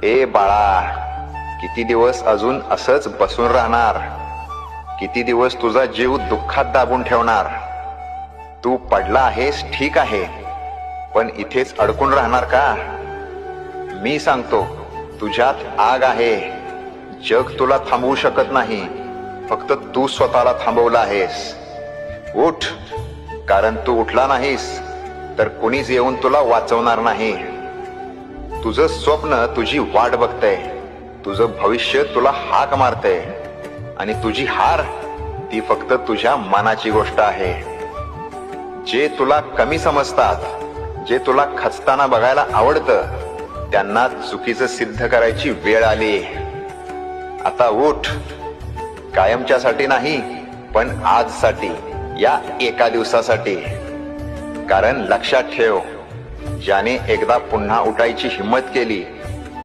ए बाळा, किती दिवस अजून असंच बसून राहणार? किती दिवस तुझा जीव दुःखात दाबून ठेवणार? तू पडला आहेस ठीक आहे, पण इथेच अडकून राहणार का? मी सांगतो, तुझ्यात आग आहे. जग तुला थांबवू शकत नाही, फक्त तू स्वतःला थांबवला आहेस. उठ, कारण तू उठला नाहीस तर कुणीच येऊन तुला वाचवणार नाही. तुझं स्वप्न तुझी वाट बघतंय, तुझं भविष्य तुला हाक मारतंय, आणि तुझी हार ती फक्त तुझ्या मनाची गोष्ट आहे. जे तुला कमी समजतात, जे तुला खचताना बघायला आवडतं, त्यांना चुकीचं सिद्ध करायची वेळ आली. आता उठ, कायमच्यासाठी नाही पण आजसाठी, या एका दिवसासाठी. कारण लक्षात ठेव, ज्याने एकदा पुन्हा उठायची हिम्मत केली